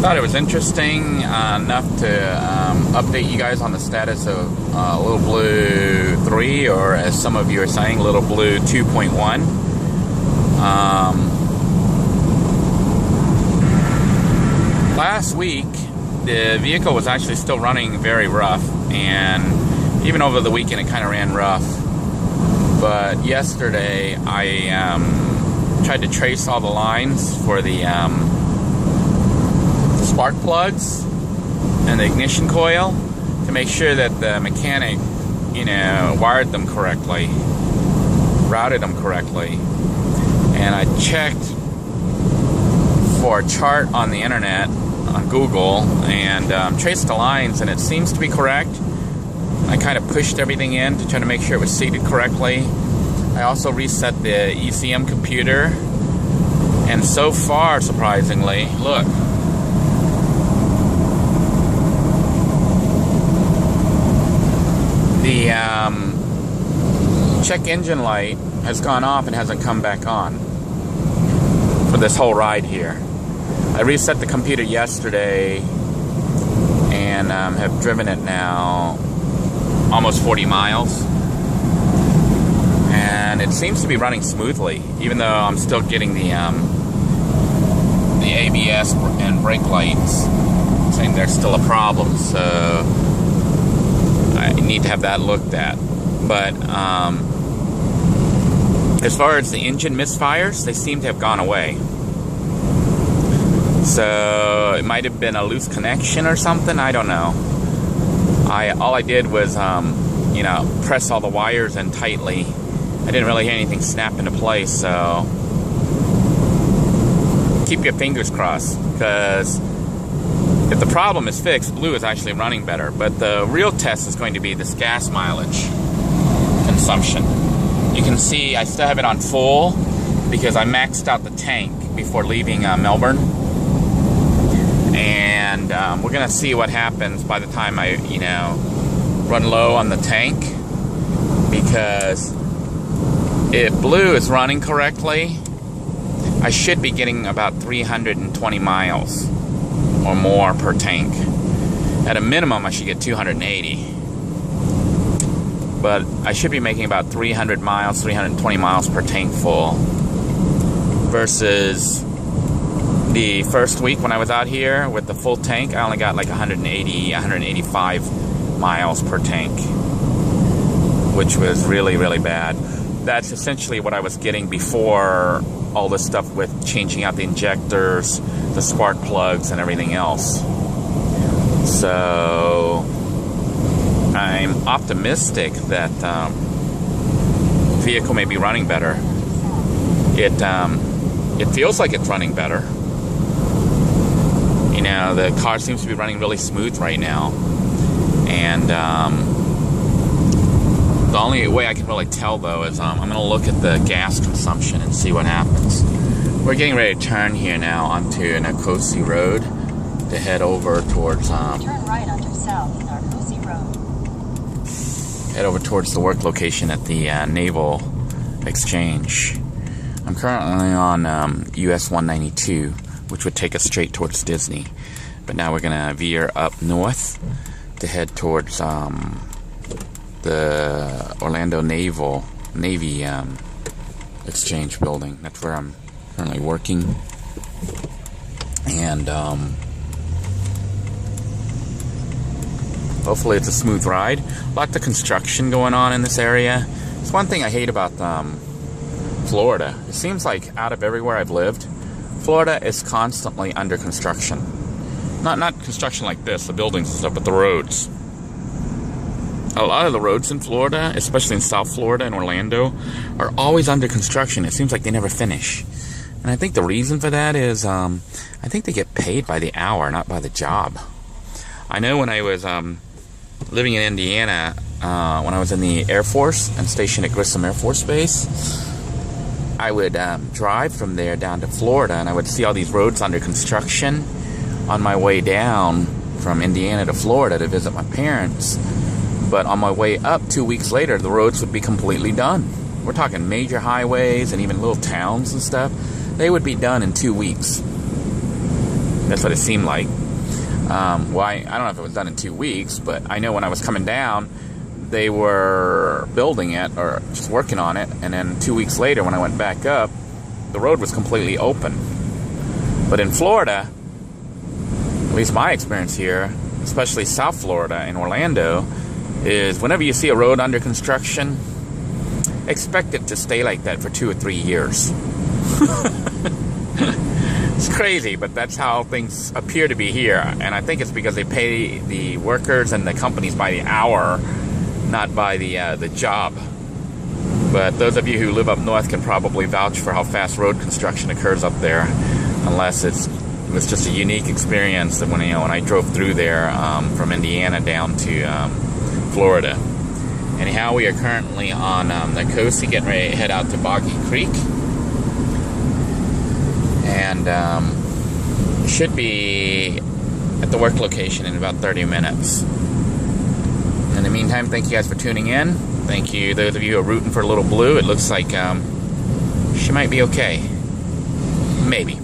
Thought it was interesting enough to update you guys on the status of Lil Blue 3, or as some of you are saying, Lil Blue 2.1. Last week, the vehicle was actually still running very rough, and even over the weekend it kind of ran rough. But yesterday, I tried to trace all the lines for the spark plugs and the ignition coil to make sure that the mechanic, wired them correctly, routed them correctly. And I checked for a chart on the internet, on Google, and traced the lines, and it seems to be correct. I kind of pushed everything in to try to make sure it was seated correctly. I also reset the ECM computer, and so far, surprisingly, look. The check engine light has gone off and hasn't come back on for this whole ride here. I reset the computer yesterday and have driven it now almost 40 miles. And it seems to be running smoothly, even though I'm still getting the ABS and brake lights saying there's still a problem. So I need to have that looked at. But as far as the engine misfires, they seem to have gone away. So it might have been a loose connection or something. I don't know. All I did was press all the wires in tightly. I didn't really hear anything snap into place. So keep your fingers crossed, because if the problem is fixed, Blue is actually running better. But the real test is going to be this gas mileage consumption. You can see I still have it on full because I maxed out the tank before leaving Melbourne. And we're going to see what happens by the time I, run low on the tank. Because if Blue is running correctly, I should be getting about 320 miles or more per tank. At a minimum, I should get 280. But I should be making about 300 miles, 320 miles per tank full. Versus the first week when I was out here with the full tank, I only got like 180, 185 miles per tank, which was really, really bad. That's essentially what I was getting before all this stuff with changing out the injectors, the spark plugs, and everything else. So I'm optimistic that the vehicle may be running better. It feels like it's running better. The car seems to be running really smooth right now. And the only way I can really tell, though, is I'm going to look at the gas consumption and see what happens. We're getting ready to turn here now onto Narcosi Road to head over towards turn right onto South Narcosi Road. Head over towards the work location at the Naval Exchange. I'm currently on US 192, which would take us straight towards Disney. But now we're going to veer up north to head towards the Orlando Navy Exchange building. That's where I'm currently working. And hopefully it's a smooth ride. Lots of construction going on in this area. It's one thing I hate about Florida. It seems like out of everywhere I've lived, Florida is constantly under construction. Not construction like this, the buildings and stuff, but the roads. A lot of the roads in Florida, especially in South Florida and Orlando, are always under construction. It seems like they never finish. And I think the reason for that is, I think they get paid by the hour, not by the job. I know when I was living in Indiana, when I was in the Air Force and stationed at Grissom Air Force Base, I would drive from there down to Florida, and I would see all these roads under construction on my way down from Indiana to Florida to visit my parents. But on my way up 2 weeks later, the roads would be completely done. We're talking major highways and even little towns and stuff. They would be done in 2 weeks. That's what it seemed like. I don't know if it was done in 2 weeks, but I know when I was coming down, they were building it or just working on it, and then 2 weeks later when I went back up, the road was completely open. But in Florida, at least my experience here, especially South Florida in Orlando, is whenever you see a road under construction, expect it to stay like that for 2 or 3 years. It's crazy, but that's how things appear to be here. And I think it's because they pay the workers and the companies by the hour, not by the job. But those of you who live up north can probably vouch for how fast road construction occurs up there, unless it was just a unique experience that when I drove through there from Indiana down to Florida. Anyhow, we are currently on the coast, getting ready to head out to Boggy Creek. And should be at the work location in about 30 minutes. In the meantime, thank you guys for tuning in. Thank you, those of you who are rooting for Lil Blue. It looks like she might be okay. Maybe.